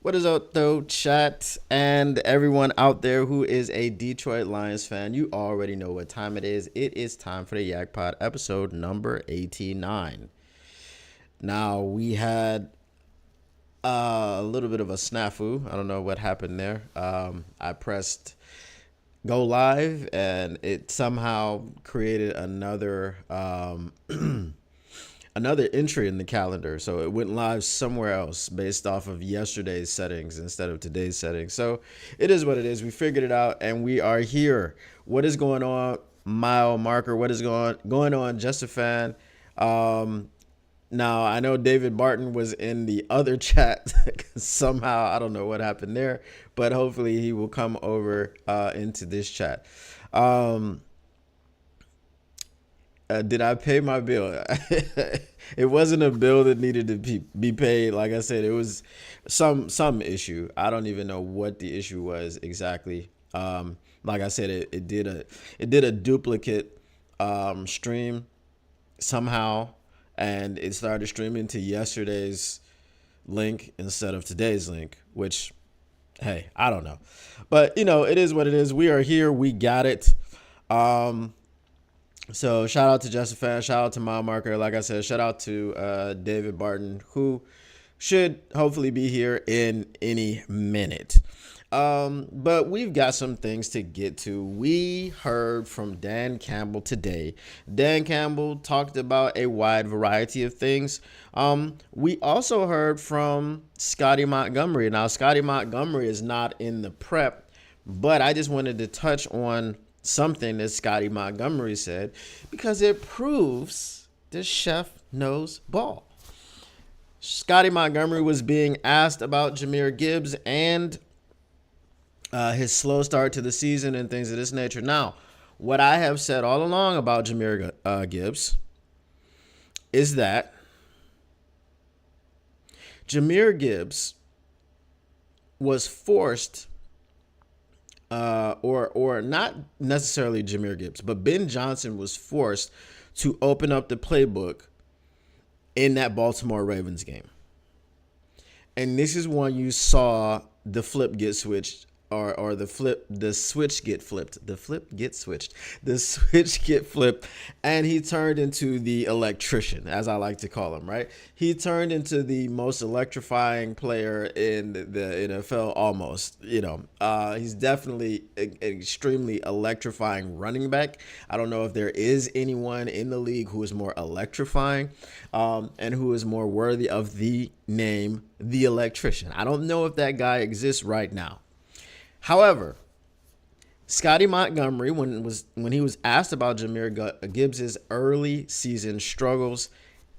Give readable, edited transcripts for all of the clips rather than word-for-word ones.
What is up, though, chat, and everyone out there who is a Detroit Lions fan? You already know what time it is. It is time for the YAK Pod episode number 89. Now, we had a little bit of a snafu. I don't know what happened there. I pressed go live, and it somehow created another entry in the calendar. So it went live somewhere else based off of yesterday's settings instead of today's settings. So it is what it is. We figured it out and we are here. What is going on, mile marker? What is going on, just a fan? Now I know David Barton was in the other chat somehow. I don't know what happened there, but hopefully he will come over into this chat. Did I pay my bill? It wasn't a bill that needed to be paid. Like I said, it was some issue. I don't even know what the issue was exactly. Like I said, it did a duplicate stream somehow, and it started streaming to yesterday's link instead of today's link, which, hey, I don't know. But, it is what it is. We are here. We got it. So shout out to Just a Fan, shout out to Mile Marker. Like I said, shout out to David Barton, who should hopefully be here in any minute. But we've got some things to get to. We heard from Dan Campbell today. Dan Campbell talked about a wide variety of things. We also heard from Scotty Montgomery. Now, Scotty Montgomery is not in the prep, but I just wanted to touch on something that Scotty Montgomery said because it proves this chef knows ball. Scotty Montgomery was being asked about Jahmyr Gibbs and his slow start to the season and things of this nature. Now, what I have said all along about Jahmyr Gibbs is that Jahmyr Gibbs was forced or not necessarily Jahmyr Gibbs, but Ben Johnson was forced to open up the playbook in that Baltimore Ravens game. And this is when you saw the flip get switched, or the switch get flipped, the switch get flipped, and he turned into the electrician, as I like to call him, right? He turned into the most electrifying player in the NFL almost, he's definitely an extremely electrifying running back. I don't know if there is anyone in the league who is more electrifying and who is more worthy of the name, the electrician. I don't know if that guy exists right now. However, Scotty Montgomery, when he was asked about Jahmyr Gibbs' early season struggles,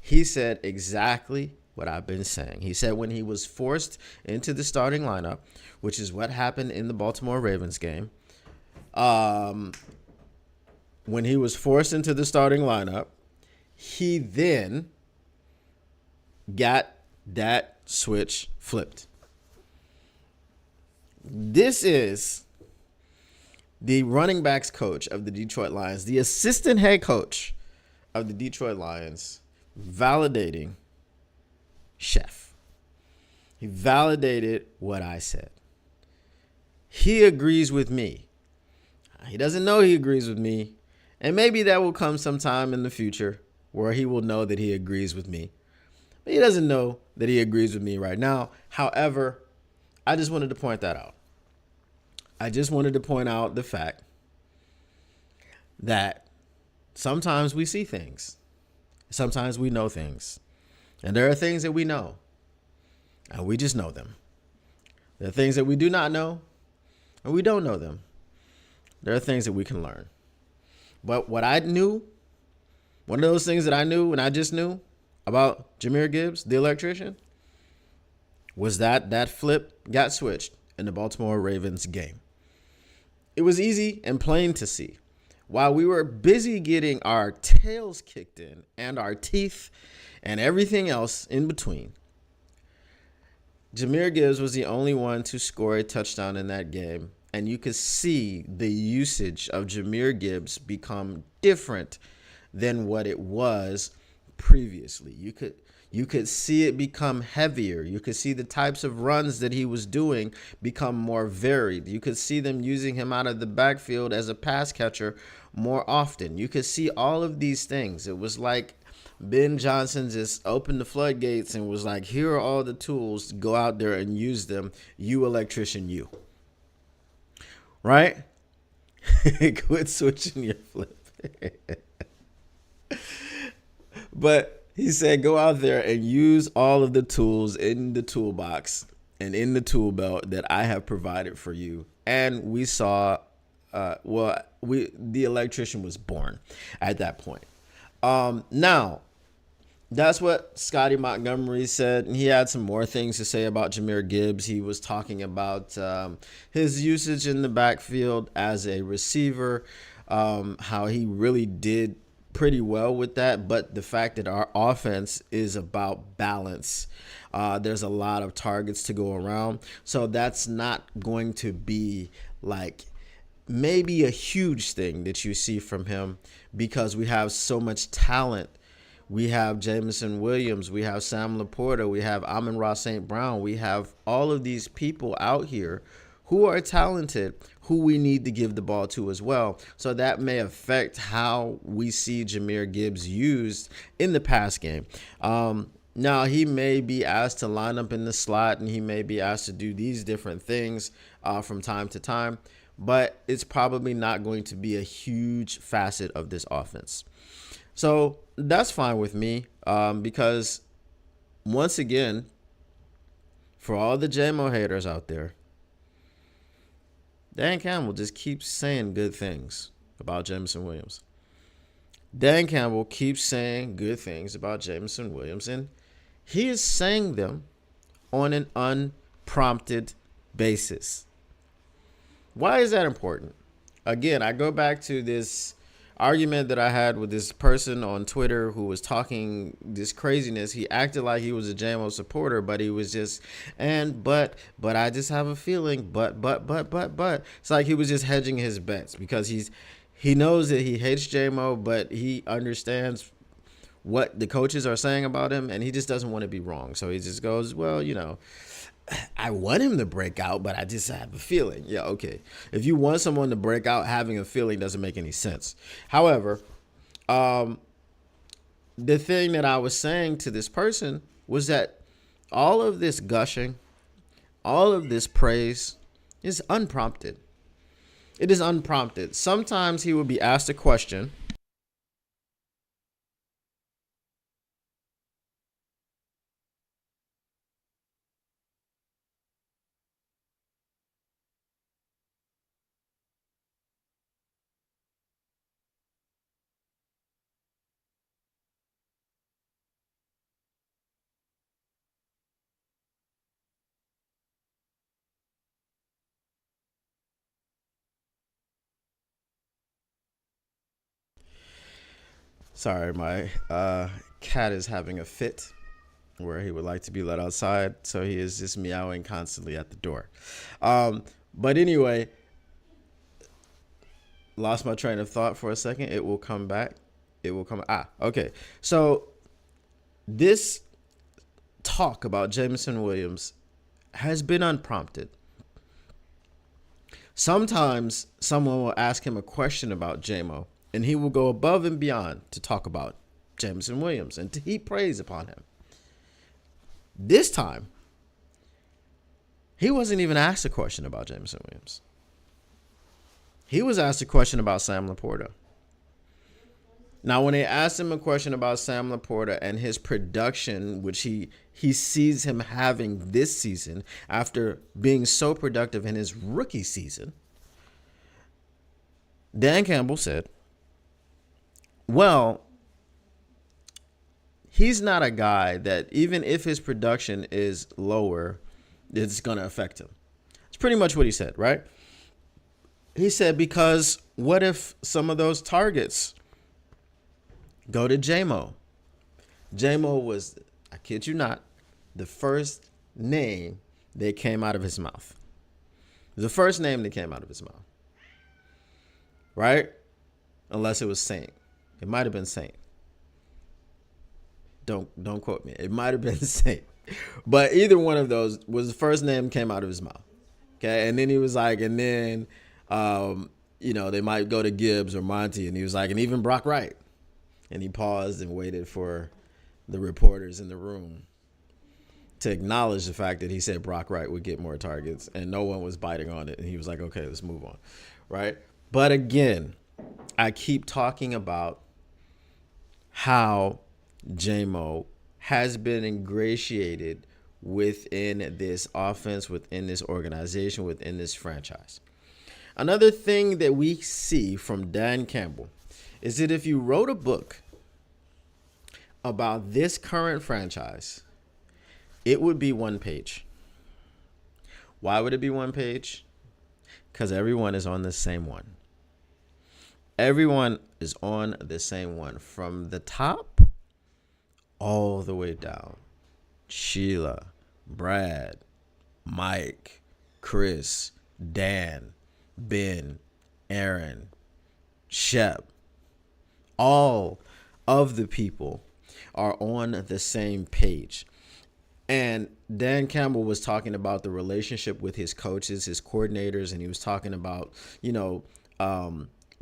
he said exactly what I've been saying. He said when he was forced into the starting lineup, which is what happened in the Baltimore Ravens game, when he was forced into the starting lineup, he then got that switch flipped. This is the running backs coach of the Detroit Lions, the assistant head coach of the Detroit Lions, validating Chef. He validated what I said. He agrees with me. He doesn't know he agrees with me, and maybe that will come sometime in the future where he will know that he agrees with me. But he doesn't know that he agrees with me right now. However, I just wanted to point that out. I just wanted to point out the fact that sometimes we see things. Sometimes we know things. And there are things that we know, and we just know them. There are things that we do not know, and we don't know them. There are things that we can learn. But what I knew, one of those things that I knew and I just knew about Jahmyr Gibbs, the electrician, was that flip got switched in the Baltimore Ravens game. It was easy and plain to see. While we were busy getting our tails kicked in and our teeth and everything else in between, Jahmyr Gibbs was the only one to score a touchdown in that game. And you could see the usage of Jahmyr Gibbs become different than what it was previously. You You could see it become heavier. You could see the types of runs that he was doing become more varied. You could see them using him out of the backfield as a pass catcher more often. You could see all of these things. It was like Ben Johnson just opened the floodgates and was like, here are all the tools. Go out there and use them. You electrician, you. Right? Quit switching your flip. But he said, go out there and use all of the tools in the toolbox and in the tool belt that I have provided for you. And we saw, the electrician was born at that point. Now, that's what Scotty Montgomery said. And he had some more things to say about Jahmyr Gibbs. He was talking about his usage in the backfield as a receiver, how he really did pretty well with that, but the fact that our offense is about balance. There's a lot of targets to go around, so that's not going to be like maybe a huge thing that you see from him because we have so much talent. We have Jameson Williams, we have Sam Laporta, we have Amon-Ra St. Brown, we have all of these people out here who are talented, who we need to give the ball to as well. So that may affect how we see Jahmyr Gibbs used in the pass game. Now, he may be asked to line up in the slot, and he may be asked to do these different things from time to time, but it's probably not going to be a huge facet of this offense. So that's fine with me because, once again, for all the JMO haters out there, Dan Campbell just keeps saying good things about Jameson Williams. Dan Campbell keeps saying good things about Jameson Williams, and he is saying them on an unprompted basis. Why is that important? Again, I go back to this argument that I had with this person on Twitter who was talking this craziness. He acted like he was a JMO supporter, but he was just, but I just have a feeling, but. It's like he was just hedging his bets because he knows that he hates JMO, but he understands what the coaches are saying about him, and he just doesn't want to be wrong. So he just goes, well, I want him to break out, but I just have a feeling. Yeah, okay. If you want someone to break out, having a feeling doesn't make any sense. However, the thing that I was saying to this person was that all of this gushing, all of this praise is unprompted. It is unprompted. Sometimes he will be asked a question. Sorry, my cat is having a fit where he would like to be let outside, so he is just meowing constantly at the door. But anyway, lost my train of thought for a second. It will come back. Okay. So this talk about Jameson Williams has been unprompted. Sometimes someone will ask him a question about JMO, and he will go above and beyond to talk about Jameson Williams and to heap praise upon him. This time, he wasn't even asked a question about Jameson Williams. He was asked a question about Sam Laporta. Now, when they asked him a question about Sam Laporta and his production, which he sees him having this season after being so productive in his rookie season, Dan Campbell said, well, he's not a guy that even if his production is lower, it's going to affect him. It's pretty much what he said, right? He said, because what if some of those targets go to JMO? JMO was, I kid you not, the first name that came out of his mouth. The first name that came out of his mouth. Right? Unless it was Saint. It might have been Saint. Don't quote me. It might have been the same, but either one of those was the first name came out of his mouth. Okay, and then he was like, and then, they might go to Gibbs or Monty, and he was like, and even Brock Wright, and he paused and waited for the reporters in the room to acknowledge the fact that he said Brock Wright would get more targets, and no one was biting on it, and he was like, okay, let's move on, right? But again, I keep talking about how JMO has been ingratiated within this offense, within this organization, within this franchise. Another thing that we see from Dan Campbell is that if you wrote a book about this current franchise, it would be one page. Why would it be one page? Because everyone is on the same one. Everyone is on the same one from the top all the way down. Sheila, Brad, Mike, Chris, Dan, Ben, Aaron, Shep. All of the people are on the same page. And Dan Campbell was talking about the relationship with his coaches, his coordinators, and he was talking about,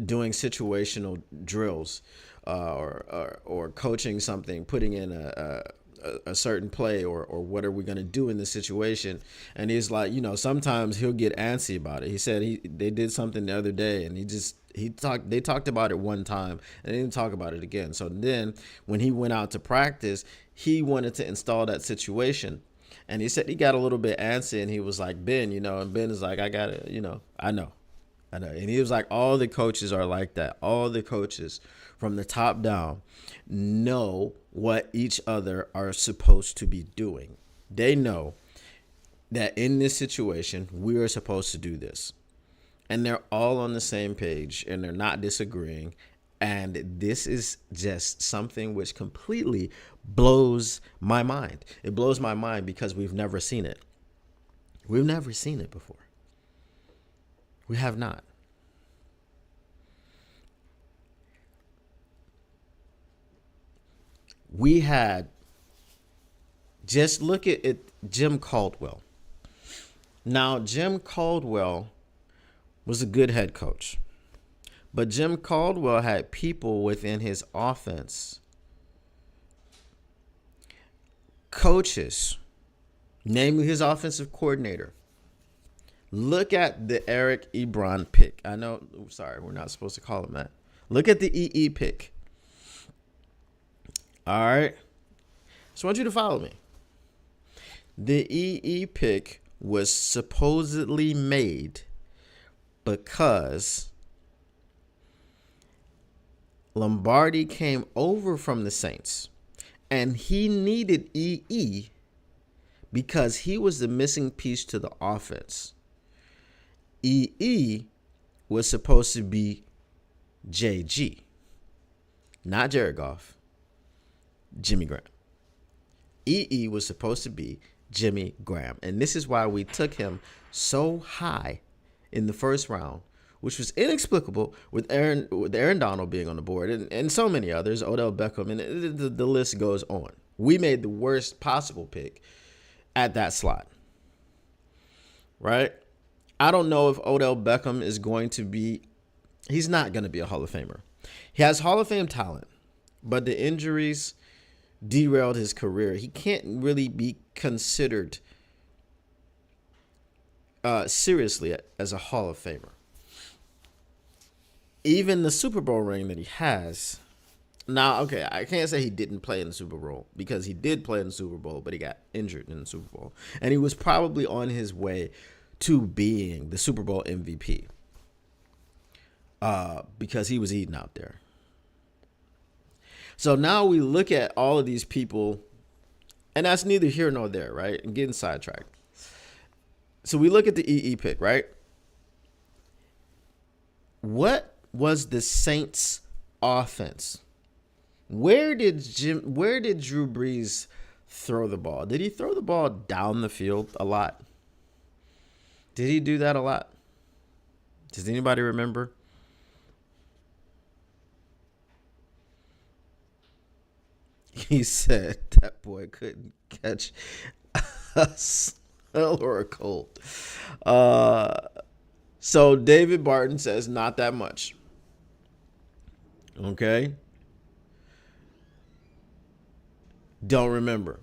doing situational drills or coaching something, putting in a certain play or what are we going to do in this situation. And he's like, sometimes he'll get antsy about it. He said they did something the other day and they talked about it one time and they didn't talk about it again. So then when he went out to practice, he wanted to install that situation. And he said he got a little bit antsy and he was like, Ben, and Ben is like, I got it, I know. And he was like, all the coaches are like that. All the coaches from the top down know what each other are supposed to be doing. They know that in this situation, we are supposed to do this. And they're all on the same page and they're not disagreeing. And this is just something which completely blows my mind. It blows my mind because we've never seen it. We've never seen it before. We have not. We had, just look at it, Jim Caldwell. Now, Jim Caldwell was a good head coach, but Jim Caldwell had people within his offense, coaches, namely his offensive coordinator. Look at the Eric Ebron pick. I know, sorry, we're not supposed to call him that. Look at the EE pick. All right. Just want you to follow me. The EE pick was supposedly made because Lombardi came over from the Saints and he needed EE because he was the missing piece to the offense. EE was supposed to be JG, not Jared Goff, Jimmy Graham. EE was supposed to be Jimmy Graham. And this is why we took him so high in the first round, which was inexplicable with Aaron Donald being on the board and so many others, Odell Beckham, and the list goes on. We made the worst possible pick at that slot, right? I don't know if Odell Beckham is going to be, he's not going to be a Hall of Famer. He has Hall of Fame talent, but the injuries derailed his career. He can't really be considered seriously as a Hall of Famer. Even the Super Bowl ring that he has. Now, okay, I can't say he didn't play in the Super Bowl because he did play in the Super Bowl, but he got injured in the Super Bowl. And he was probably on his way to being the Super Bowl MVP because he was eating out there. So now we look at all of these people, and that's neither here nor there, right? And getting sidetracked. So we look at the EE pick, right? What was the Saints' offense? Where did Drew Brees throw the ball? Did he throw the ball down the field a lot? Did he do that a lot? Does anybody remember? He said that boy couldn't catch a smell or a cold. So David Barton says not that much. Okay. Don't remember.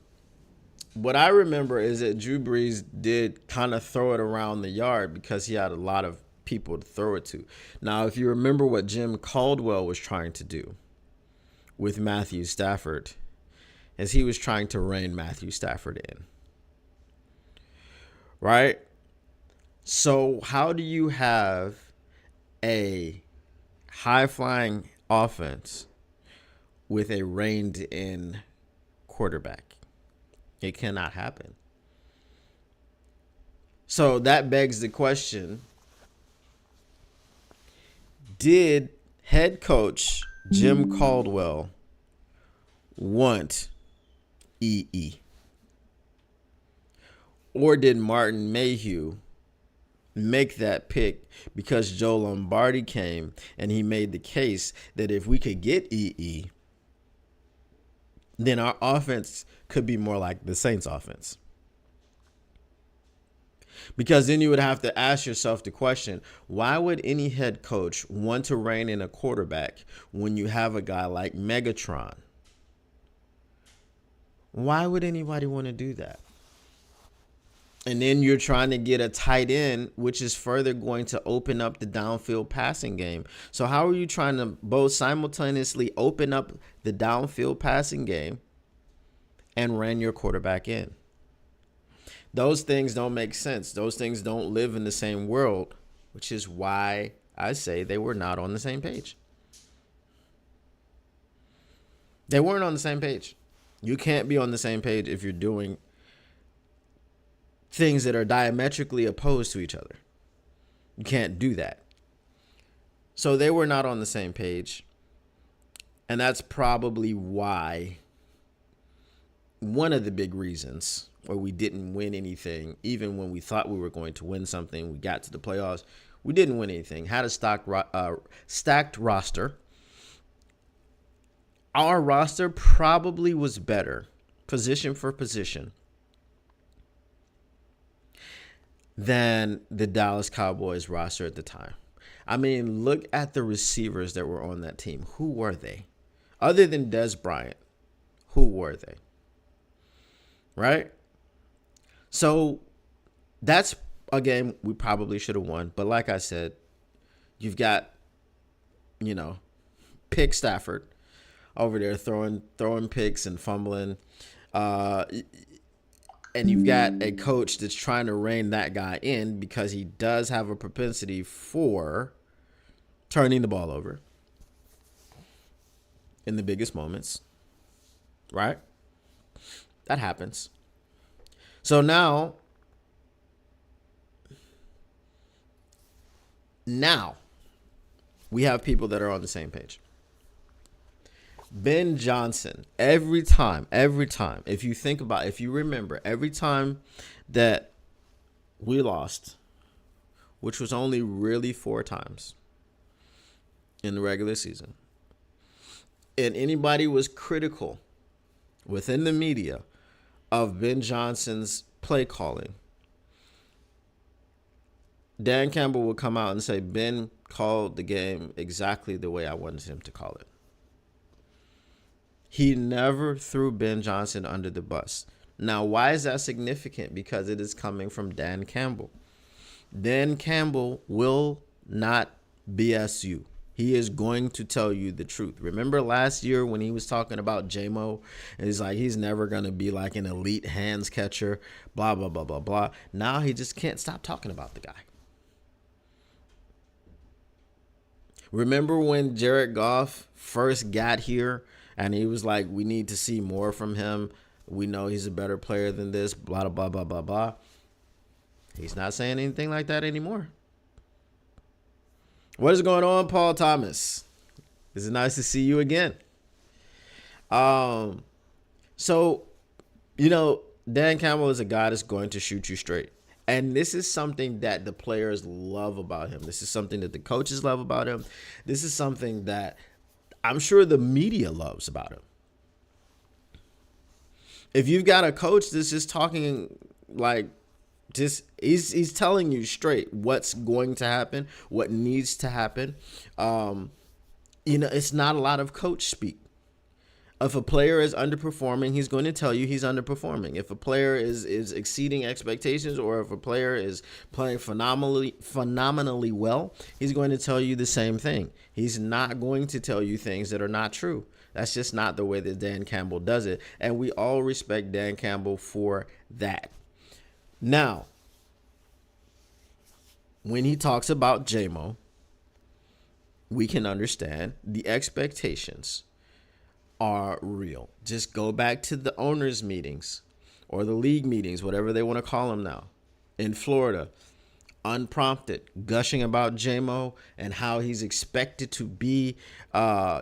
What I remember is that Drew Brees did kind of throw it around the yard because he had a lot of people to throw it to. Now, if you remember what Jim Caldwell was trying to do with Matthew Stafford, is he was trying to rein Matthew Stafford in. Right? So how do you have a high-flying offense with a reined-in quarterback? It cannot happen. So that begs the question, did head coach Jim Caldwell want EE? Or did Martin Mayhew make that pick because Joe Lombardi came and he made the case that if we could get EE, then our offense could be more like the Saints offense? Because then you would have to ask yourself the question, why would any head coach want to rein in a quarterback when you have a guy like Megatron? Why would anybody want to do that? And then you're trying to get a tight end, which is further going to open up the downfield passing game. So how are you trying to both simultaneously open up the downfield passing game and rein your quarterback in? Those things don't make sense. Those things don't live in the same world, which is why I say they were not on the same page. They weren't on the same page. You can't be on the same page if you're doing things that are diametrically opposed to each other. You can't do that. So they were not on the same page. And that's probably why, one of the big reasons why we didn't win anything, even when we thought we were going to win something, we got to the playoffs, we didn't win anything. Had a stacked roster. Our roster probably was better, position for position, than the Dallas Cowboys roster at the time. I mean, look at the receivers that were on that team. Who were they? Other than Des Bryant, who were they? Right? So that's a game we probably should have won. But like I said, you've got, Pick Stafford over there throwing picks and fumbling. And you've got a coach that's trying to rein that guy in because he does have a propensity for turning the ball over in the biggest moments, right? That happens. So now we have people that are on the same page. Ben Johnson, every time, if you remember, every time that we lost, which was only really 4 times in the regular season, and anybody was critical within the media of Ben Johnson's play calling, Dan Campbell would come out and say, Ben called the game exactly the way I wanted him to call it. He never threw Ben Johnson under the bus. Now, why is that significant? Because it is coming from Dan Campbell. Dan Campbell will not BS you. He is going to tell you the truth. Remember last year when he was talking about J-Mo? And he's like, he's never going to be like an elite hands catcher, blah, blah, blah, blah, blah. Now he just can't stop talking about the guy. Remember when Jared Goff first got here? And he was like, we need to see more from him. We know he's a better player than this, blah, blah, blah, blah, blah. He's not saying anything like that anymore. What is going on, Paul Thomas? It's nice to see you again. So, Dan Campbell is a guy that's going to shoot you straight. And this is something that the players love about him. This is something that the coaches love about him. This is something that I'm sure the media loves about him. If you've got a coach that's just talking like just he's telling you straight what's going to happen, what needs to happen. It's not a lot of coach speak. If a player is underperforming, he's going to tell you he's underperforming. If a player is exceeding expectations, or if a player is playing phenomenally well, he's going to tell you the same thing. He's not going to tell you things that are not true. That's just not the way that Dan Campbell does it. And we all respect Dan Campbell for that. Now, when he talks about JMO, we can understand the expectations are real. Just go back to the owners' meetings or the league meetings, whatever they want to call them now, in Florida, unprompted, gushing about JMO and how he's expected to be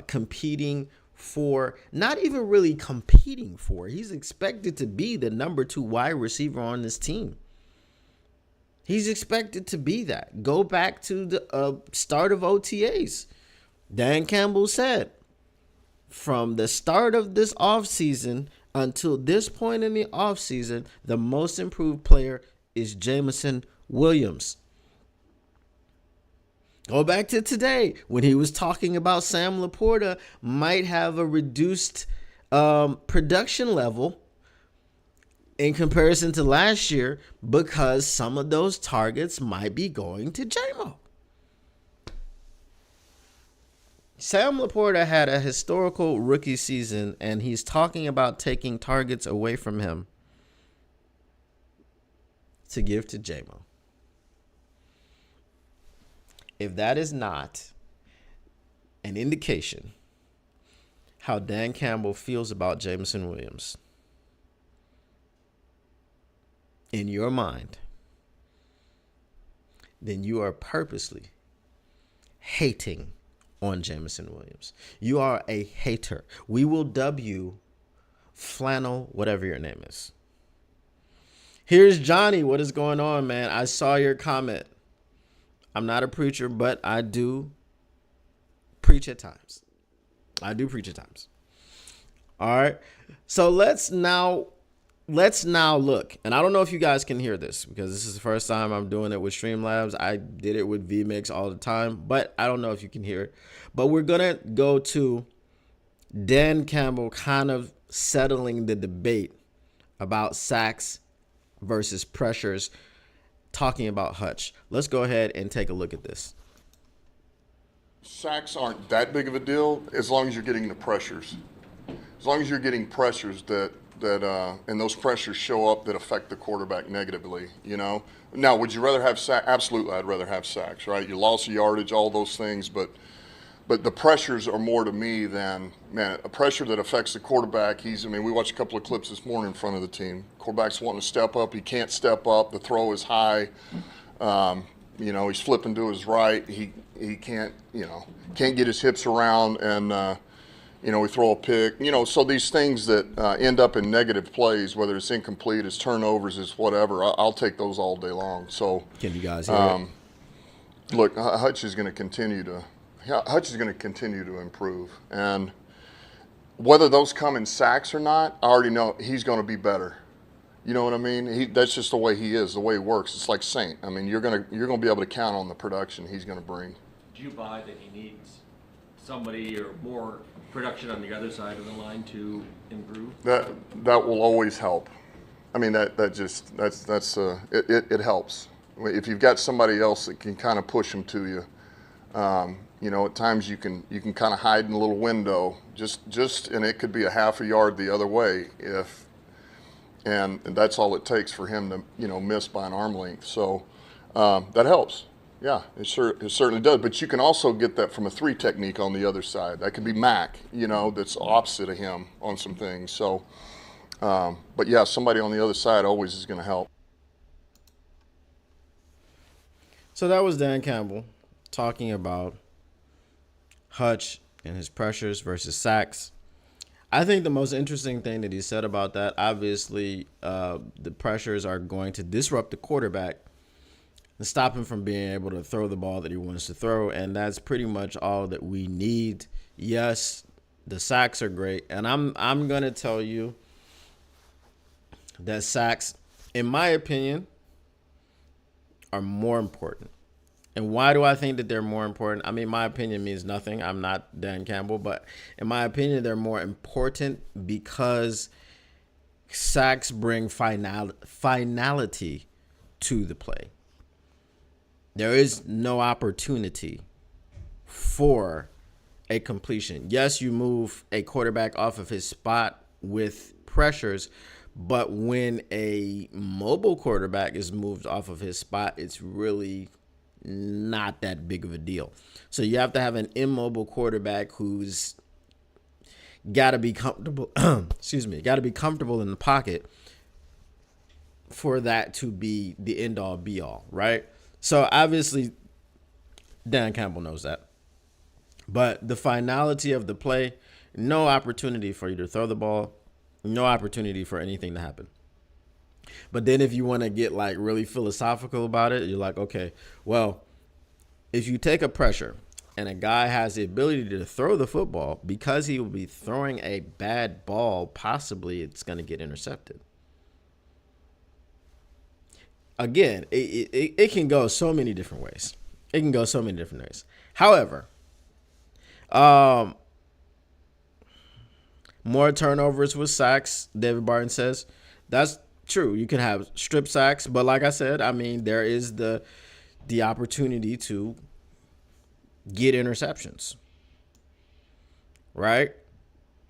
competing for, not even really competing for, he's expected to be the number 2 wide receiver on this team. He's expected to be that. Go back to the start of OTAs. Dan Campbell said, from the start of this offseason until this point in the offseason, the most improved player is Jameson Williams. Go back to today when he was talking about Sam Laporta might have a reduced production level in comparison to last year because some of those targets might be going to JMO. Sam Laporta had a historical rookie season, and he's talking about taking targets away from him to give to JMO. If that is not an indication how Dan Campbell feels about Jameson Williams in your mind, then you are purposely hating on Jameson Williams. You are a hater. We will dub you Flannel, whatever your name is. Here's Johnny. What is going on, man? I saw your comment. I'm not a preacher, but I do preach at times. All right. So let's now look. And I don't know if you guys can hear this because this is the first time I'm doing it with Streamlabs. I did it with vMix all the time, but I don't know if you can hear it. But we're going to go to Dan Campbell kind of settling the debate about sacks versus pressures, talking about Hutch. Let's go ahead and take a look at this. Sacks aren't that big of a deal as long as you're getting the pressures. As long as you're getting pressures that and those pressures show up that affect the quarterback negatively, Now, would you rather have sacks? Absolutely, I'd rather have sacks, right? You lost yardage, all those things, but the pressures are more to me than, man, a pressure that affects the quarterback. We watched a couple of clips this morning in front of the team. Quarterback's wanting to step up. He can't step up. The throw is high. He's flipping to his right. He can't get his hips around, and we throw a pick. So these things that end up in negative plays, whether it's incomplete, it's turnovers, it's whatever, I'll take those all day long. So can you guys hear it? Look, Hutch is going to continue to improve, and whether those come in sacks or not, I already know he's going to be better. You know what I mean? That's just the way he is, the way he works. It's like Saint. You're gonna be able to count on the production he's going to bring. Do you buy that he needs somebody or more production on the other side of the line to improve? That will always help. It helps. If you've got somebody else that can kind of push them to you, at times you can kind of hide in a little window, and it could be a half a yard the other way and that's all it takes for him to miss by an arm length. So that helps. Yeah, it certainly does. But you can also get that from a 3 technique on the other side. That could be Mac, that's opposite of him on some things. So, but yeah, somebody on the other side always is going to help. So that was Dan Campbell talking about Hutch and his pressures versus sacks. I think the most interesting thing that he said about that, obviously, the pressures are going to disrupt the quarterback and stop him from being able to throw the ball that he wants to throw, and that's pretty much all that we need. Yes, the sacks are great, and I'm going to tell you, that sacks, in my opinion, are more important. And why do I think that they're more important? I mean, my opinion means nothing. I'm not Dan Campbell, but in my opinion, they're more important because sacks bring finality to the play. There is no opportunity for a completion. Yes, you move a quarterback off of his spot with pressures, but when a mobile quarterback is moved off of his spot, it's really not that big of a deal. So you have to have an immobile quarterback who's got to be comfortable. Excuse me, got to be comfortable in the pocket for that to be the end all be all, right? So obviously, Dan Campbell knows that. But the finality of the play, no opportunity for you to throw the ball, no opportunity for anything to happen. But then if you want to get like really philosophical about it, you're like, okay, well, if you take a pressure and a guy has the ability to throw the football, because he will be throwing a bad ball, possibly it's going to get intercepted. Again, it can go so many different ways. It can go so many different ways. However, more turnovers with sacks, David Barton says. That's true. You can have strip sacks, but like I said, I mean, there is the opportunity to get interceptions, right?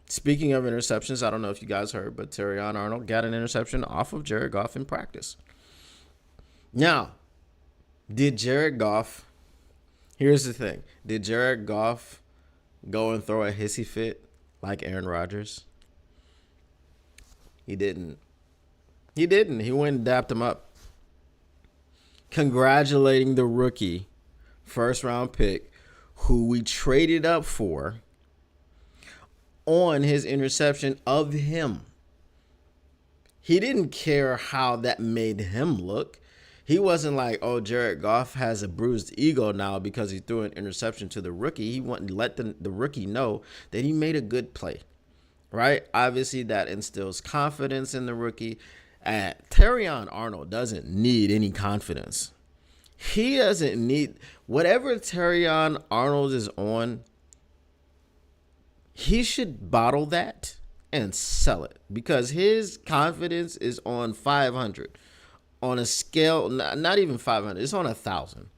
Speaking of interceptions, I don't know if you guys heard, but Terrion Arnold got an interception off of Jared Goff in practice. Now, did Jared Goff, here's the thing, did Jared Goff go and throw a hissy fit like Aaron Rodgers? He didn't. He didn't. He went and dapped him up, congratulating the rookie first-round pick who we traded up for on his interception of him. He didn't care how that made him look. He wasn't like, oh, Jared Goff has a bruised ego now because he threw an interception to the rookie. He wanted to let the rookie know that he made a good play, right? Obviously, that instills confidence in the rookie. Terrion Arnold doesn't need any confidence. He doesn't need whatever Terrion Arnold is on. He should bottle that and sell it because his confidence is on 500. On a scale, not even 500, it's on 1,000.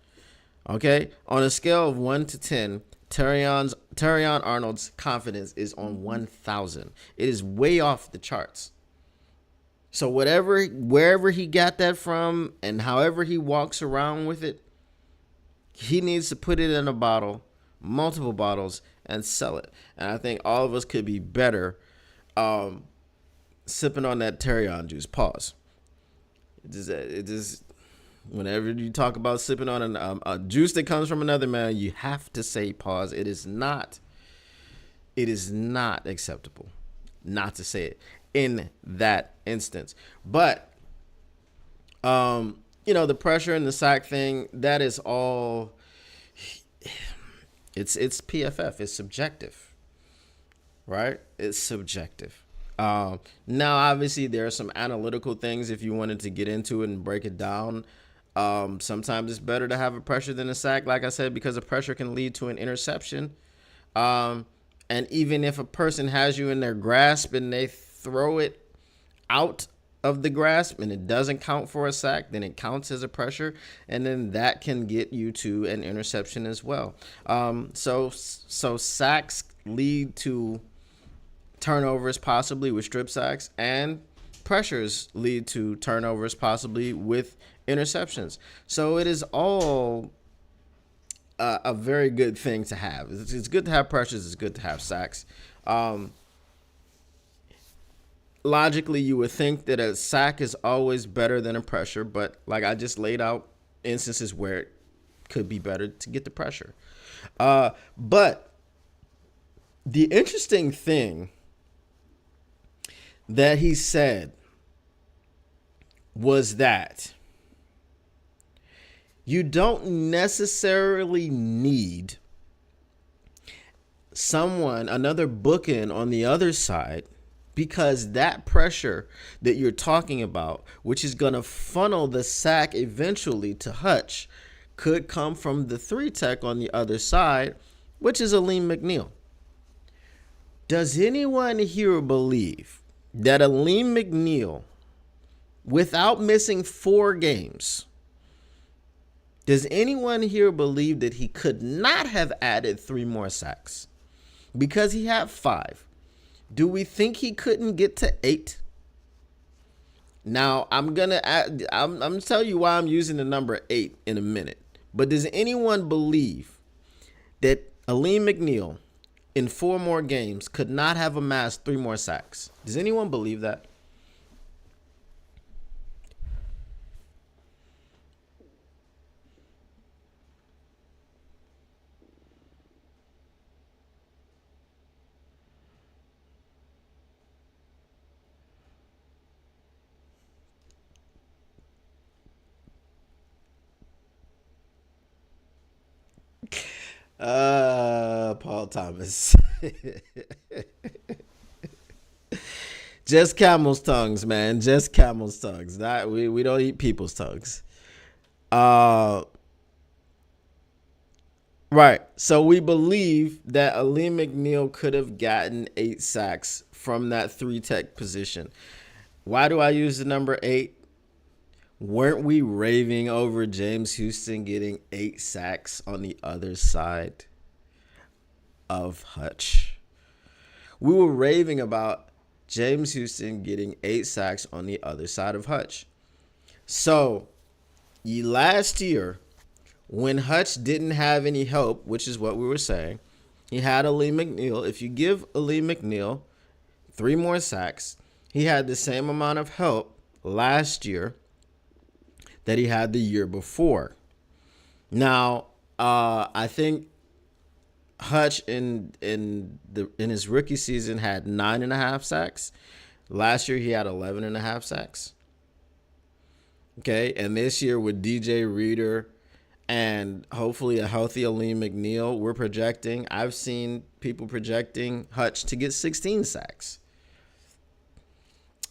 Okay? On a scale of 1 to 10, Terrion Arnold's confidence is on 1,000. It is way off the charts. So wherever he got that from and however he walks around with it, he needs to put it in a bottle, multiple bottles, and sell it. And I think all of us could be better sipping on that Terrion juice. Pause. It just whenever you talk about sipping on a juice that comes from another man, you have to say pause. It is not acceptable not to say it in that instance. But the pressure and the sack thing, that is all it's PFF. It's subjective. Right? It's subjective. Now, obviously, there are some analytical things if you wanted to get into it and break it down. Sometimes it's better to have a pressure than a sack, like I said, because a pressure can lead to an interception. And even if a person has you in their grasp and they throw it out of the grasp and it doesn't count for a sack, then it counts as a pressure, and then that can get you to an interception as well. So sacks lead to turnovers possibly with strip sacks, and pressures lead to turnovers possibly with interceptions. So it is all a very good thing to have. It's good to have pressures. It's good to have sacks. Logically, you would think that a sack is always better than a pressure, but like I just laid out instances where it could be better to get the pressure. But the interesting thing that he said was that you don't necessarily need another bookend on the other side, because that pressure that you're talking about, which is going to funnel the sack eventually to Hutch, could come from the 3 tech on the other side, which is Aleem McNeil. Does anyone here believe that Aleem McNeil, without missing 4 games, does anyone here believe that he could not have added 3 more sacks? Because he had 5. Do we think he couldn't get to 8? Now, I'm gonna tell you why I'm using the number 8 in a minute. But does anyone believe that Aleem McNeil in 4 more games could not have amassed 3 more sacks? Does anyone believe that? Paul Thomas. Just camel's tongues, man. Just camel's tongues. Not we don't eat people's tongues. Right. So we believe that Aleem McNeil could have gotten 8 sacks from that 3 tech position. Why do I use the number 8? Weren't we raving over James Houston getting 8 sacks on the other side of Hutch? We were raving about James Houston getting 8 sacks on the other side of Hutch. So, last year, when Hutch didn't have any help, which is what we were saying, he had Aleem McNeil. If you give Aleem McNeil 3 more sacks, he had the same amount of help last year that he had the year before. Now, I think Hutch in his rookie season had 9.5 sacks. Last year he had 11.5 sacks. Okay, and this year with DJ Reader and hopefully a healthy Aleem McNeil, we're projecting. I've seen people projecting Hutch to get 16 sacks.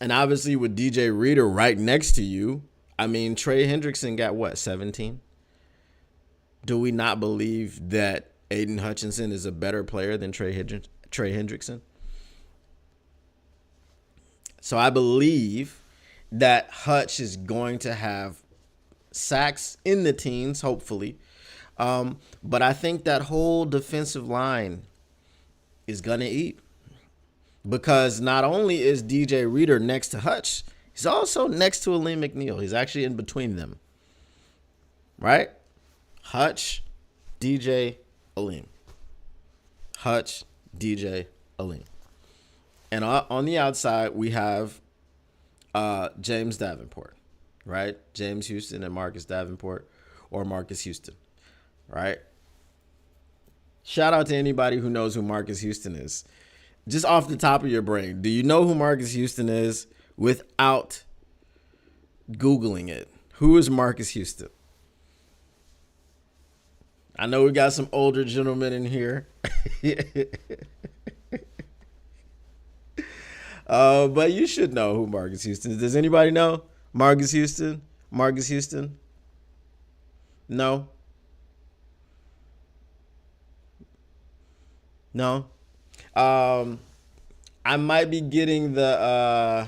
And obviously with DJ Reader right next to you, I mean, Trey Hendrickson got what, 17? Do we not believe that Aiden Hutchinson is a better player than Trey Hendrickson? So I believe that Hutch is going to have sacks in the teens, hopefully. But I think that whole defensive line is going to eat. Because not only is DJ Reader next to Hutch, he's also next to Aleem McNeil. He's actually in between them. Right? Hutch, DJ, Aleem. Hutch, DJ, Aleem. And on the outside, we have James Davenport. Right? James Houston and Marcus Davenport, or Marcus Houston. Right? Shout out to anybody who knows who Marcus Houston is. Just off the top of your brain, do you know who Marcus Houston is without Googling it? Who is Marcus Houston? I know we got some older gentlemen in here. But you should know who Marcus Houston is. Does anybody know Marcus Houston? Marcus Houston? No? No? I might be getting the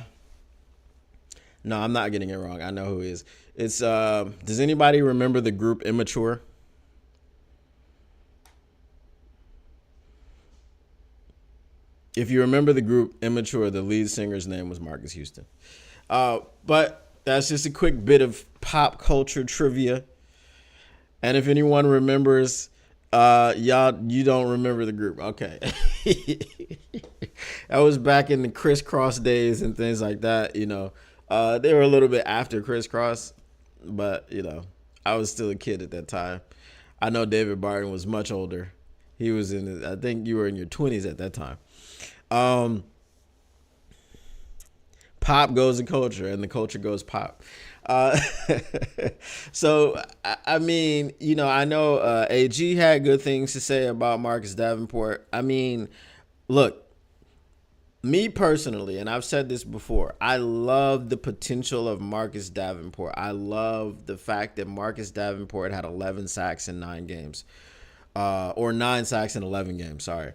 no, I'm not getting it wrong. I know who he is. It's does anybody remember the group Immature? If you remember the group Immature, the lead singer's name was Marcus Houston. But that's just a quick bit of pop culture trivia. And if anyone remembers, you don't remember the group. Okay. That was back in the Crisscross days and things like that, you know. They were a little bit after Crisscross, but, you know, I was still a kid at that time. I know David Barton was much older. He was I think you were in your 20s at that time. Pop goes to culture, and the culture goes pop. So, I mean, you know, I know AG had good things to say about Marcus Davenport. I mean, look, Me personally, and I've said this before, I love the potential of Marcus Davenport. I love the fact that Marcus Davenport had 11 sacks in 9 games, or 9 sacks in 11 games. Sorry,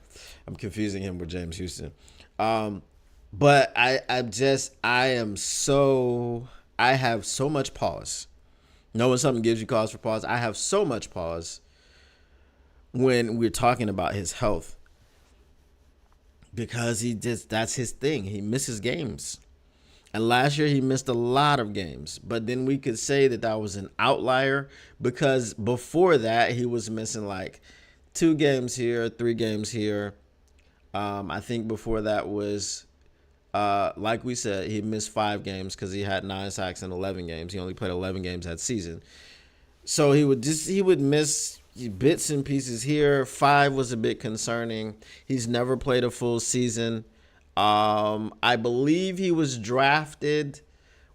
I'm confusing him with James Houston. But I have so much pause. Knowing something gives you cause for pause. I have so much pause when we're talking about his health, because that's his thing. He misses games. And last year he missed a lot of games. But then we could say that was an outlier, because before that he was missing like 2 games here, 3 games here. I think before that was, like we said, he missed 5 games because he had 9 sacks in 11 games. He only played 11 games that season. So he would miss bits and pieces here. 5 was a bit concerning. He's never played a full season. I believe he was drafted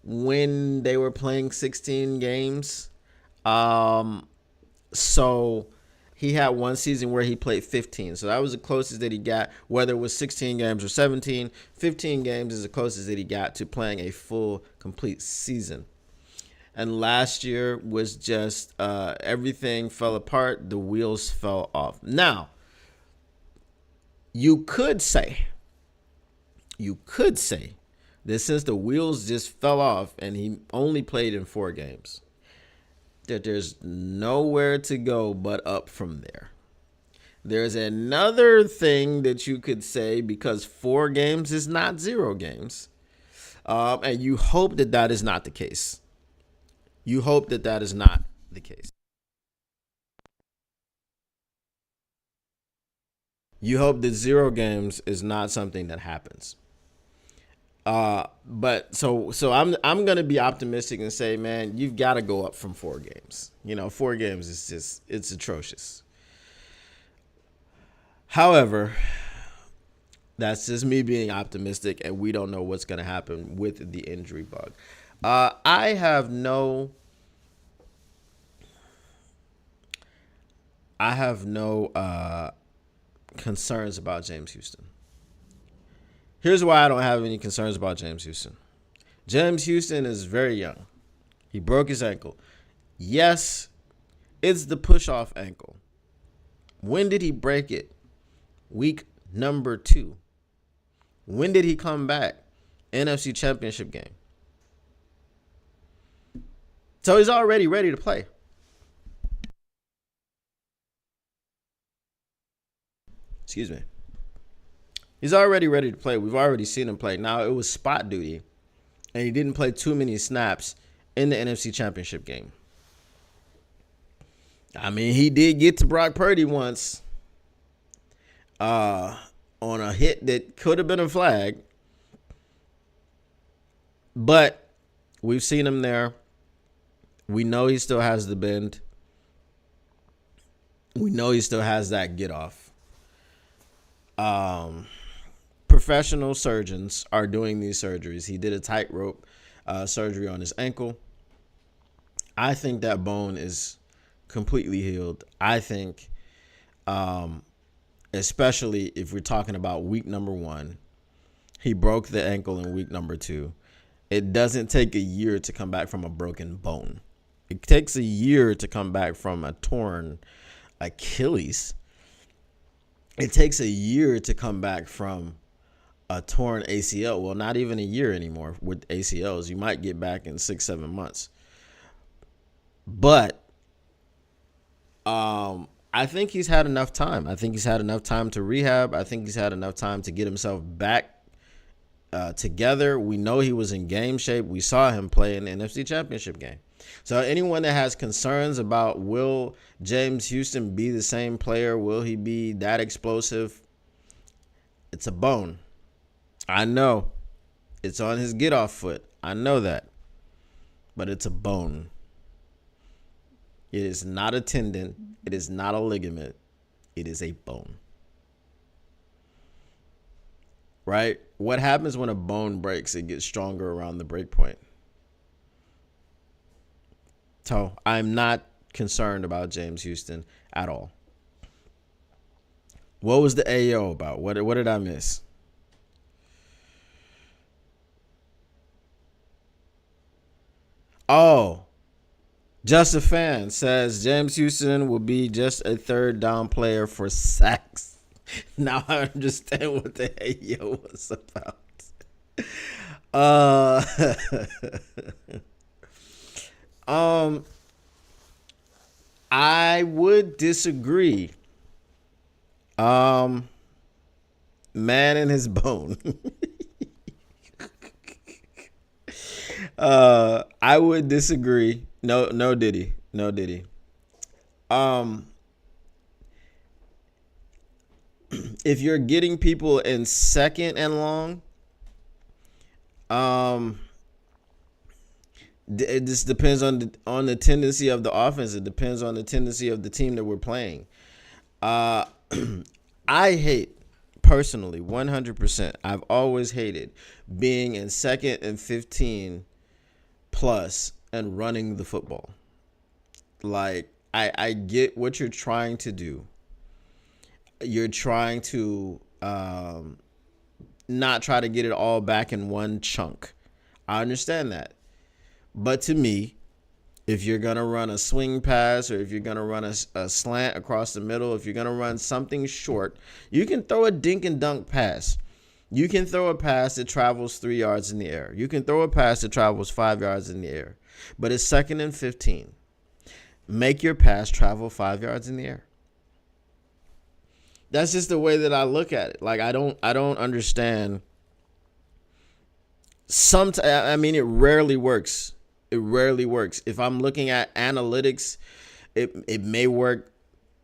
when they were playing 16 games. So he had one season where he played 15. So that was the closest that he got, whether it was 16 games or 17. 15 games is the closest that he got to playing a full, complete season. And last year was just everything fell apart. The wheels fell off. Now, you could say that since the wheels just fell off and he only played in 4 games, that there's nowhere to go but up from there. There's another thing that you could say, because 4 games is not 0 games. And you hope that is not the case. You hope that is not the case. You hope that 0 games is not something that happens. But so I'm gonna be optimistic and say, man, you've got to go up from 4 games. 4 games is it's atrocious. However, that's just me being optimistic, and we don't know what's gonna happen with the injury bug. I have no concerns about James Houston. Here's why I don't have any concerns about James Houston. James Houston is very young. He broke his ankle. Yes, it's the push-off ankle. When did he break it? Week number 2. When did he come back? NFC Championship game. So he's already ready to play. Excuse me. He's already ready to play. We've already seen him play. Now, it was spot duty, and he didn't play too many snaps in the NFC Championship game. I mean, he did get to Brock Purdy once on a hit that could have been a flag. But we've seen him there. We know he still has the bend. We know he still has that get off. Professional surgeons are doing these surgeries. He did a tightrope surgery on his ankle. I think that bone is completely healed. I think, especially if we're talking about week number 1, he broke the ankle in week number 2. It doesn't take a year to come back from a broken bone. It takes a year to come back from a torn Achilles. It takes a year to come back from a torn ACL. Well, not even a year anymore with ACLs. You might get back in 6-7 months. But I think he's had enough time. I think he's had enough time to rehab. I think he's had enough time to get himself back together. We know he was in game shape. We saw him play in the NFC Championship game. So anyone that has concerns about will James Houston be the same player, will he be that explosive, it's a bone. I know it's on his get-off foot. I know that. But it's a bone. It is not a tendon. It is not a ligament. It is a bone. Right? What happens when a bone breaks? It gets stronger around the break point. So I'm not concerned about James Houston at all. What was the AO about? What did I miss? Oh, just a fan says James Houston will be just a third down player for sacks. Now I understand what the heck yo was about. Uh, I would disagree. Man and his bone. I would disagree. No Diddy. No Diddy. If you're getting people in second and long, it just depends on the tendency of the offense. It depends on the tendency of the team that we're playing. I hate, personally, 100%. I've always hated being in second and 15 plus and running the football. Like, I get what you're trying to do. You're trying to not try to get it all back in one chunk. I understand that. But to me, if you're going to run a swing pass or if you're going to run a slant across the middle, if you're going to run something short, you can throw a dink and dunk pass. You can throw a pass that travels 3 yards in the air. You can throw a pass that travels 5 yards in the air. But it's second and 15. Make your pass travel 5 yards in the air. That's just the way that I look at it. Like, I don't understand. It rarely works. It rarely works. If I'm looking at analytics, it may work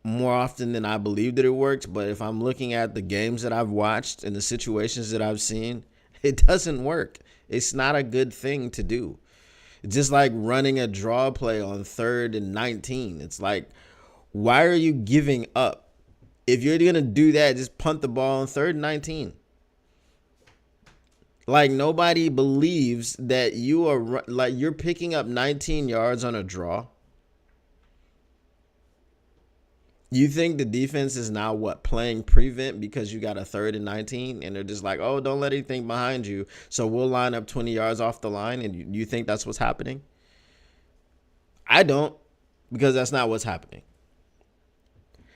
more often than I believe that it works. But if I'm looking at the games that I've watched and the situations that I've seen, it doesn't work. It's not a good thing to do. It's just like running a draw play on 3rd and 19. It's like, why are you giving up? If you're going to do that, just punt the ball on 3rd and 19. Like, nobody believes that you're picking up 19 yards on a draw. You think the defense is now playing prevent because you got a 3rd and 19 and they're just like, oh, don't let anything behind you. So we'll line up 20 yards off the line, and you think that's what's happening? I don't, because that's not what's happening.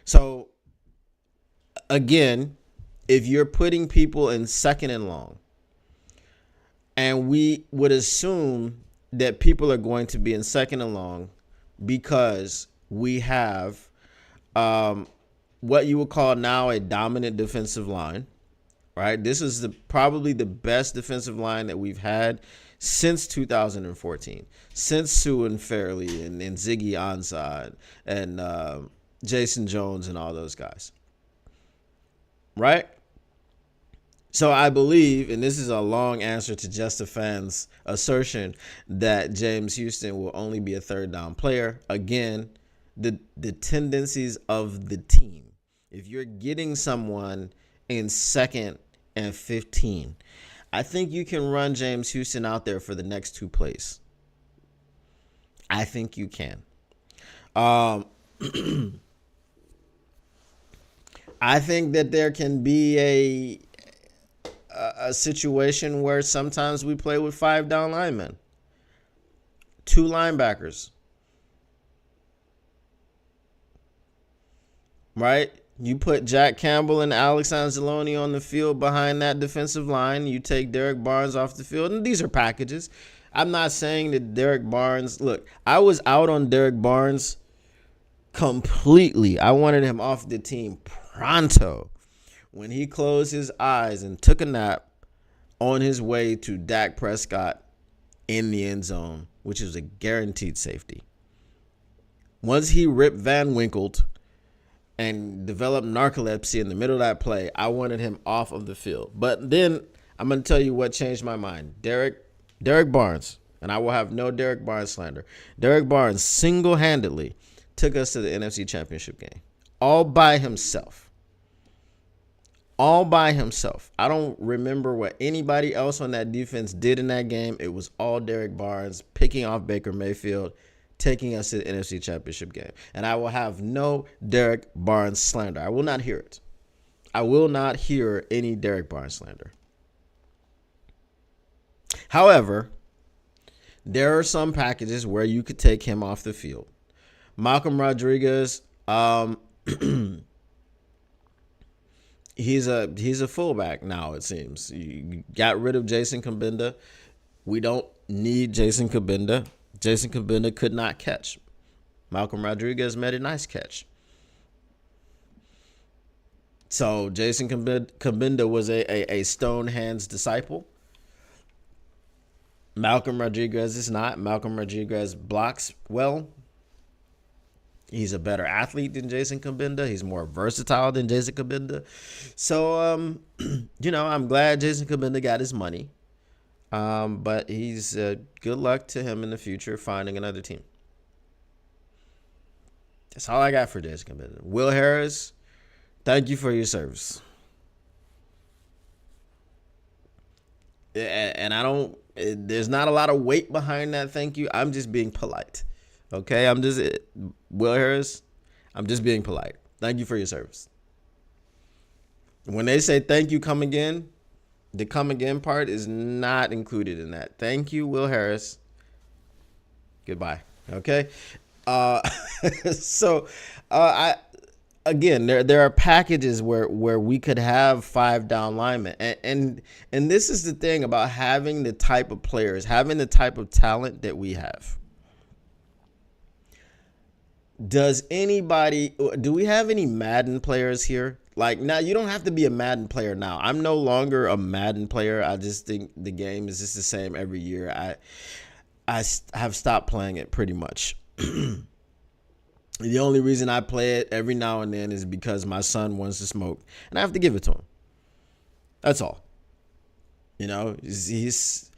So again, if you're putting people in second and long, and we would assume that people are going to be in second and long because we have what you would call now a dominant defensive line, right? This is probably the best defensive line that we've had since 2014, since Sue and Fairley and Ziggy Ansah and Jason Jones and all those guys, right? So I believe, and this is a long answer to just a fan's assertion, that James Houston will only be a third down player. Again, the tendencies of the team. If you're getting someone in second and 15, I think you can run James Houston out there for the next 2 plays. I think you can. I think that there can be a situation where sometimes we play with 5 down linemen, 2 linebackers, right? You put Jack Campbell and Alex Anzalone on the field behind that defensive line. You take Derek Barnes off the field, and these are packages. I'm not saying that Derek Barnes, look, I was out on Derek Barnes completely. I wanted him off the team pronto when he closed his eyes and took a nap on his way to Dak Prescott in the end zone, which is a guaranteed safety. Once he ripped Van Winkled and developed narcolepsy in the middle of that play, I wanted him off of the field. But then I'm going to tell you what changed my mind. Derek Barnes, and I will have no Derek Barnes slander. Derek Barnes single-handedly took us to the NFC Championship game, all by himself. All by himself. I don't remember what anybody else on that defense did in that game. It was all Derek Barnes picking off Baker Mayfield, taking us to the NFC Championship game. And I will have no Derek Barnes slander. I will not hear it. I will not hear any Derek Barnes slander. However, There are some packages where you could take him off the field. Malcolm Rodriguez, he's a fullback now, it seems. You got rid of Jason Kabinda. We don't need Jason Kabinda. Jason Kabinda could not catch. Malcolm Rodriguez made a nice catch. So Jason Kabinda was a stone hands disciple. Malcolm Rodriguez is not. Malcolm Rodriguez blocks well. He's a better athlete than Jason Kabinda. He's more versatile than Jason Kabinda. So, I'm glad Jason Kabinda got his money. But he's good luck to him in the future finding another team. That's all I got for Jason Kabinda. Will Harris, thank you for your service. And there's not a lot of weight behind that thank you. I'm just being polite. Okay, Will Harris, I'm just being polite. Thank you for your service. When they say thank you, come again, the come again part is not included in that. Thank you, Will Harris. Goodbye. Okay. Again, there are packages where we could have 5 down linemen. And this is the thing about having the type of players, having the type of talent that we have. Do we have any Madden players here? Like, now, you don't have to be a Madden player now. I'm no longer a Madden player. I just think the game is just the same every year. I have stopped playing it pretty much. The only reason I play it every now and then is because my son wants to smoke, and I have to give it to him. That's all. He's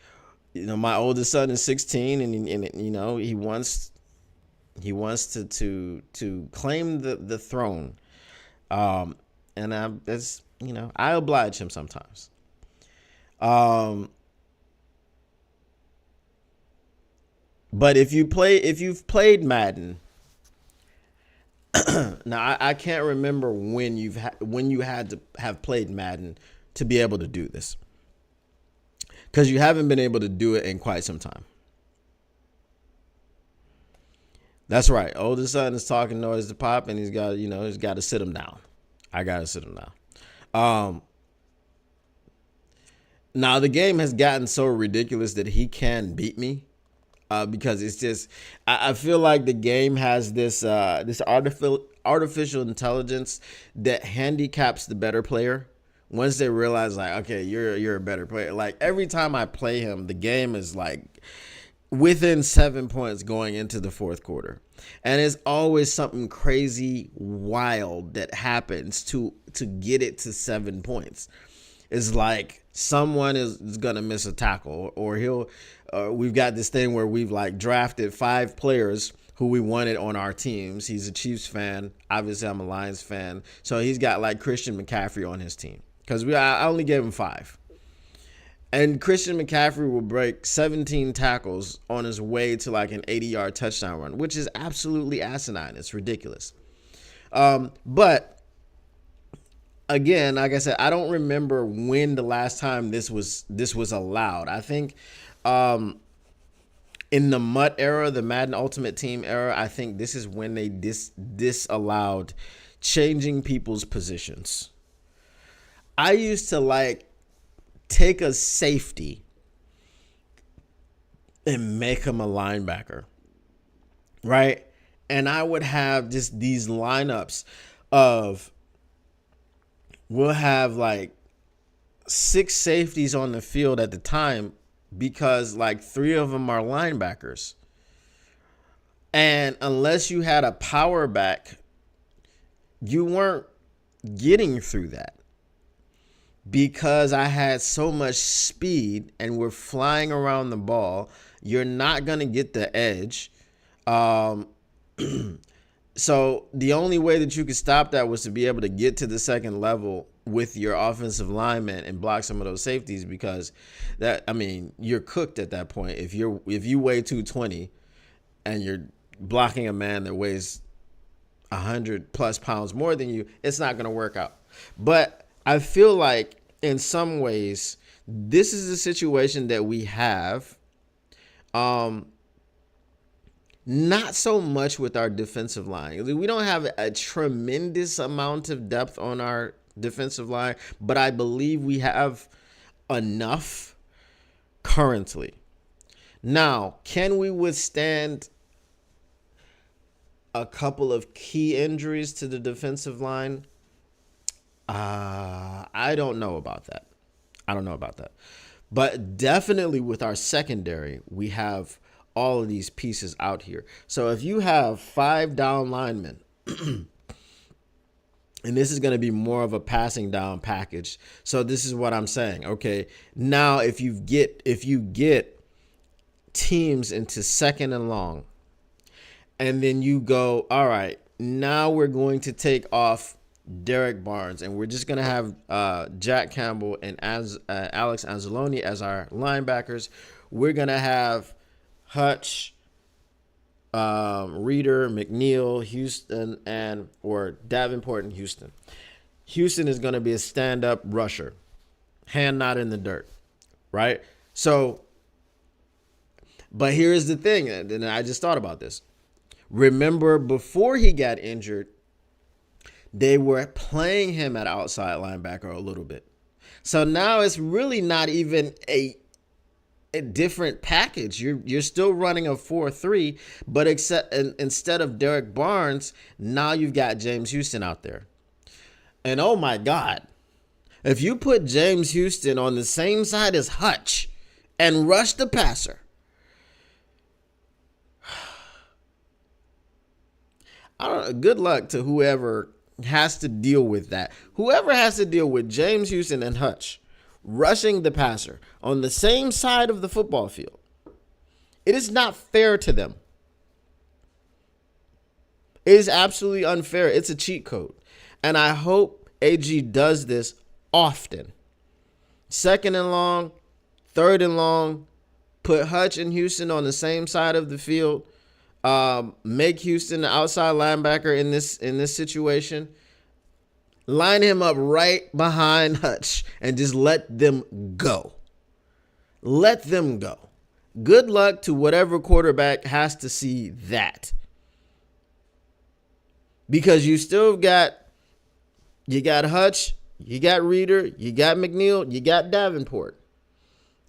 my oldest son is 16, and he wants to claim the throne, and I oblige him sometimes. But if you've played Madden, now I can't remember when you had to have played Madden to be able to do this, because you haven't been able to do it in quite some time. That's right. Oldest son is talking noise to Pop, and he's got to sit him down. I got to sit him down. Now the game has gotten so ridiculous that he can beat me, because it's just, I feel like the game has this artificial intelligence that handicaps the better player. Once they realize, like, okay, you're a better player. Like, every time I play him, the game is like within 7 points going into the fourth quarter. And it's always something crazy, wild that happens to get it to 7 points. It's like someone is going to miss a tackle, or we've got this thing where we've like drafted 5 players who we wanted on our teams. He's a Chiefs fan. Obviously, I'm a Lions fan. So he's got like Christian McCaffrey on his team, because I only gave him 5. And Christian McCaffrey will break 17 tackles on his way to like an 80-yard touchdown run, which is absolutely asinine. It's ridiculous. But again, like I said, I don't remember when the last time this was allowed. I think in the MUT era, the Madden Ultimate Team era, I think this is when they disallowed changing people's positions. I used to like take a safety and make him a linebacker, right? And I would have just these lineups of, we'll have like 6 safeties on the field at the time, because like 3 of them are linebackers. And unless you had a power back, you weren't getting through that, because I had so much speed and we're flying around the ball. You're not going to get the edge. So the only way that you could stop that was to be able to get to the second level with your offensive lineman and block some of those safeties, because you're cooked at that point. If you weigh 220 and you're blocking a man that weighs 100 plus pounds more than you, it's not going to work out. But I feel like in some ways, this is the situation that we have Not so much with our defensive line. We don't have a tremendous amount of depth on our defensive line, but I believe we have enough currently. Now, can we withstand a couple of key injuries to the defensive line? I don't know about that. But definitely with our secondary, we have all of these pieces out here. So if you have 5 down linemen, and this is going to be more of a passing down package. So this is what I'm saying. Okay. Now, if you get teams into second and long, and then you go, all right, now we're going to take off Derek Barnes, and we're just going to have Dan Campbell and Alex Anzalone as our linebackers. We're going to have Hutch, Reeder, McNeil, Houston, or Davenport and Houston. Houston is going to be a stand-up rusher, hand not in the dirt, right? So, but here's the thing, and I just thought about this. Remember, before he got injured, they were playing him at outside linebacker a little bit. So now it's really not even a different package. You're still running a 4-3, but instead of Derek Barnes, now you've got James Houston out there. And oh my God, if you put James Houston on the same side as Hutch and rush the passer, I don't know, good luck to whoever has to deal with that. Whoever has to deal with James Houston and Hutch rushing the passer on the same side of the football field, it is not fair to them. It is absolutely unfair. It's a cheat code. And I hope AG does this often. Second and long, third and long, put Hutch and Houston on the same side of the field. Make Houston the outside linebacker in this situation. Line him up right behind Hutch and just let them go. Let them go. Good luck to whatever quarterback has to see that. Because you got Hutch, you got Reeder, you got McNeil, you got Davenport.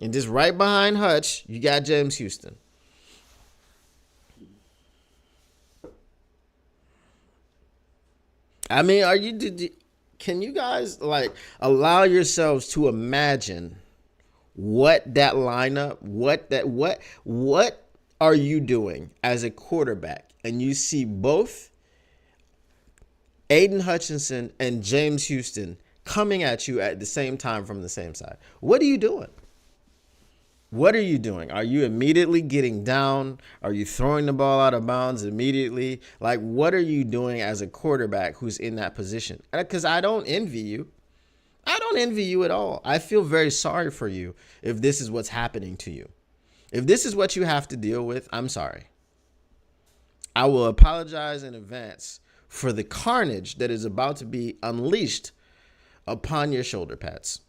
And just right behind Hutch, you got James Houston. I mean, can you guys allow yourselves to imagine what that lineup, what are you doing as a quarterback? And you see both Aiden Hutchinson and James Houston coming at you at the same time from the same side. What are you doing? What are you doing? Are you immediately getting down? Are you throwing the ball out of bounds immediately? What are you doing as a quarterback who's in that position? Because I don't envy you. I don't envy you at all. I feel very sorry for you if this is what's happening to you. If this is what you have to deal with, I'm sorry. I will apologize in advance for the carnage that is about to be unleashed upon your shoulder pads.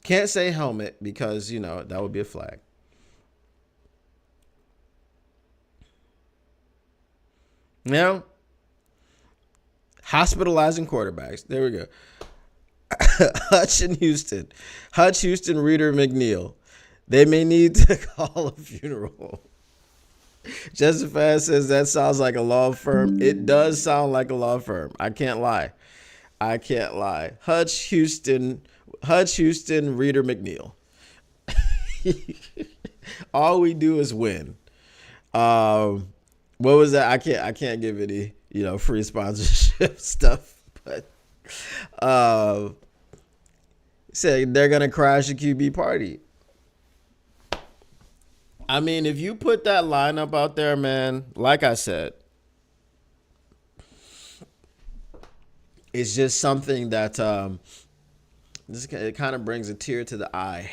Can't say helmet because, that would be a flag. Now, hospitalizing quarterbacks. There we go. Hutch, Houston, Reeder, McNeil. They may need to call a funeral. Jessica says that sounds like a law firm. It does sound like a law firm. I can't lie. Hutch, Houston, Reeder, McNeil. All we do is win. What was that? I can't give any, free sponsorship stuff, but say they're gonna crash a QB party. I mean, if you put that lineup out there, man, like I said, it's just something that it kind of brings a tear to the eye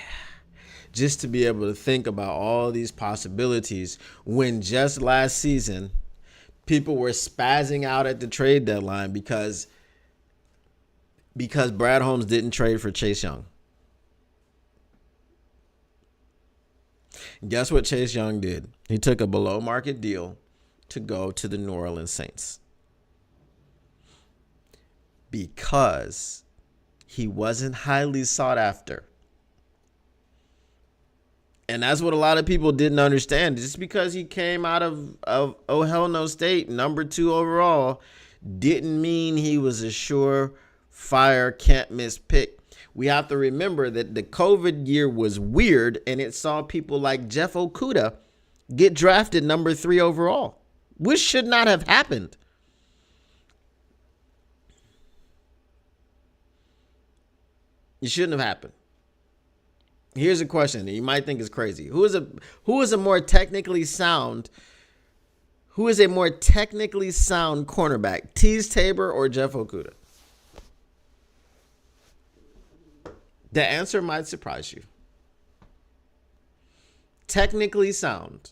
just to be able to think about all these possibilities when just last season people were spazzing out at the trade deadline because Brad Holmes didn't trade for Chase Young. Guess what Chase Young did? He took a below market deal to go to the New Orleans Saints because he wasn't highly sought after. And that's what a lot of people didn't understand. Just because he came out of oh hell no state, number 2 overall, didn't mean he was a surefire, can't miss pick. We have to remember that the COVID year was weird, and it saw people like Jeff Okudah get drafted number 3 overall, which should not have happened. It shouldn't have happened. Here's a question that you might think is crazy. Who is a more technically sound cornerback, Teez Tabor or Jeff Okudah? The answer might surprise you. Technically sound.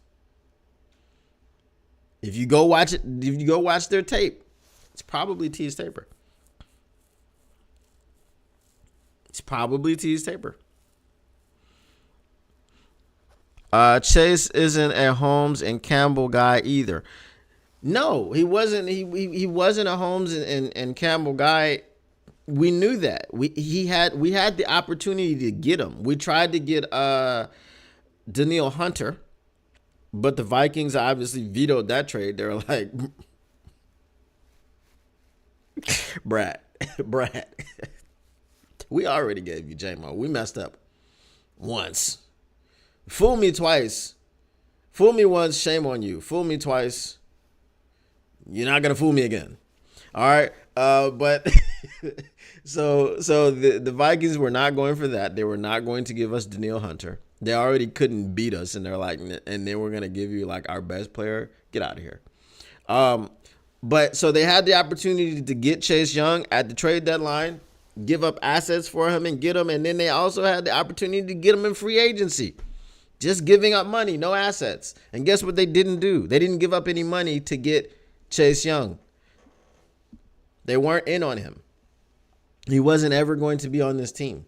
If you go watch their tape, it's probably Teez Tabor. Chase isn't a Holmes and Campbell guy either. No, he wasn't. He wasn't a Holmes and Campbell guy. We knew that. We had the opportunity to get him. We tried to get Danielle Hunter, but the Vikings obviously vetoed that trade. They were like, Brad, we already gave you J-Mo. We messed up once. Fool me twice. Fool me once, shame on you. Fool me twice, you're not gonna fool me again. All right. But so the Vikings were not going for that. They were not going to give us Danielle Hunter. They already couldn't beat us, and they're like, and they were gonna give you like our best player. Get out of here. But so they had the opportunity to get Chase Young at the trade deadline, give up assets for him and get him, and then they also had the opportunity to get him in free agency. Just giving up money, no assets. And guess what they didn't do? They didn't give up any money to get Chase Young. They weren't in on him. He wasn't ever going to be on this team.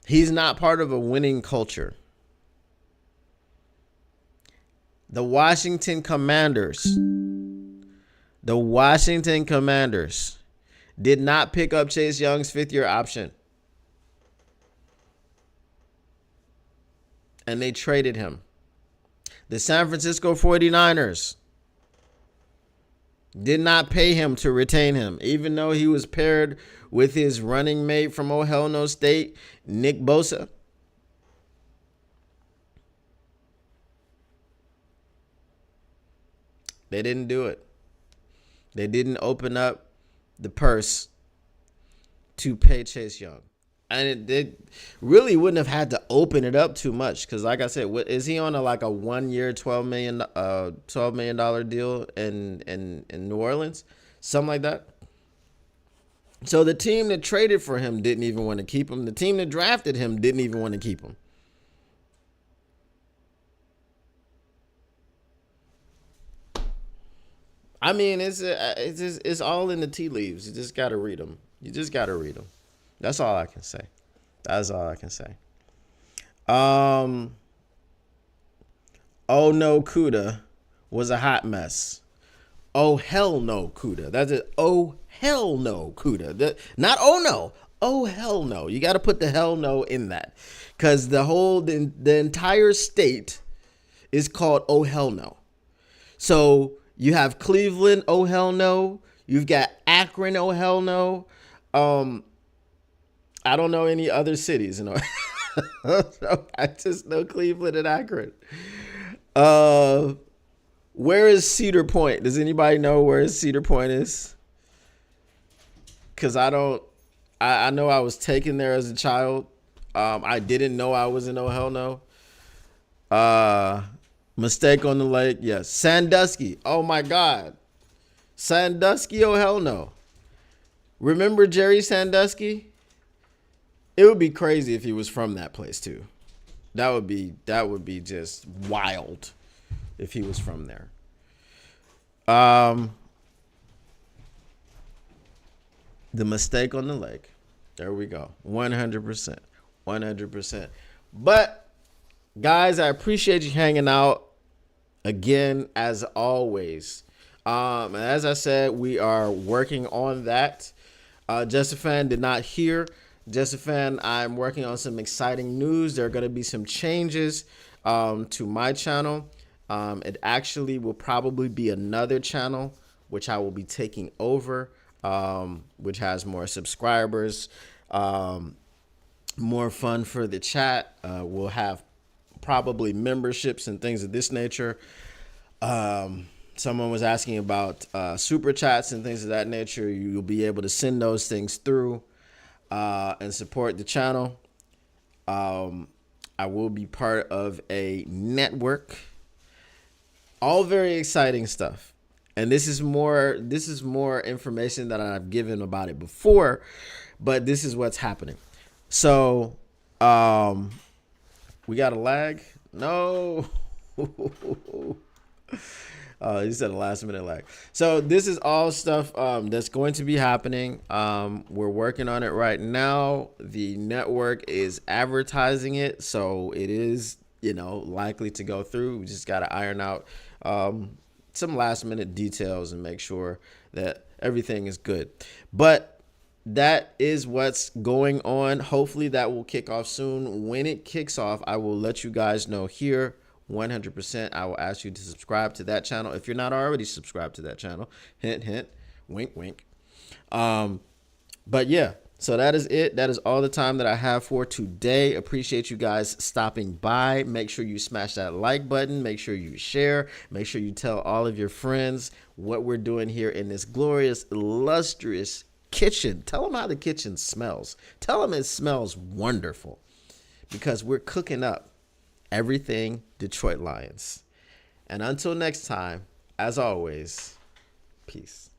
He's not part of a winning culture. The Washington Commanders did not pick up Chase Young's 5th-year option. And they traded him. The San Francisco 49ers did not pay him to retain him, even though he was paired with his running mate from oh hell no state, Nick Bosa. They didn't do it. They didn't open up the purse to pay Chase Young. And it really wouldn't have had to open it up too much because, like I said, is he on a 1-year, $12 million deal in New Orleans? Something like that. So the team that traded for him didn't even want to keep him. The team that drafted him didn't even want to keep him. I mean, it's all in the tea leaves. You just got to read them. That's all I can say. Oh no, Kuda was a hot mess. Oh hell no, Kuda. That's it. Oh hell no, Kuda. Not oh no. Oh hell no. You got to put the hell no in that, because the entire state is called oh hell no. So you have Cleveland, oh hell no. You've got Akron, oh hell no. I don't know any other cities, I just know Cleveland and Akron. Where is Cedar Point? Does anybody know where Cedar Point is? Because I don't. I know I was taken there as a child. I didn't know I was in oh hell no. Mistake on the lake. Yes. Sandusky. Oh my God. Sandusky, oh hell no. Remember Jerry Sandusky? It would be crazy if he was from that place too. That would be just wild if he was from there. The mistake on the lake. There we go. 100%. 100%. But Guys, I appreciate you hanging out again, as always. And as I said, we are working on that. Just a Fan did not hear. Just a Fan, I'm working on some exciting news. There are going to be some changes to my channel. It actually will probably be another channel, which I will be taking over, which has more subscribers, more fun for the chat. We'll have probably memberships and things of this nature. Someone was asking about super chats and things of that nature. You'll be able to send those things through and support the channel. I will be part of a network. All very exciting stuff. And this is more information that I've given about it before, but this is what's happening. So, we got a lag? No. You said a last minute lag. So this is all stuff that's going to be happening. We're working on it right now. The network is advertising it, so it is, likely to go through. We just got to iron out some last minute details and make sure that everything is good. But that is what's going on. Hopefully that will kick off soon. When it kicks off, I will let you guys know here 100%. I will ask you to subscribe to that channel if you're not already subscribed to that channel. Hint, hint, wink, wink. But yeah, so that is it. That is all the time that I have for today. Appreciate you guys stopping by. Make sure you smash that like button. Make sure you share. Make sure you tell all of your friends what we're doing here in this glorious, illustrious kitchen. Tell them how the kitchen smells. Tell them it smells wonderful, because we're cooking up everything Detroit Lions. And until next time, as always, peace.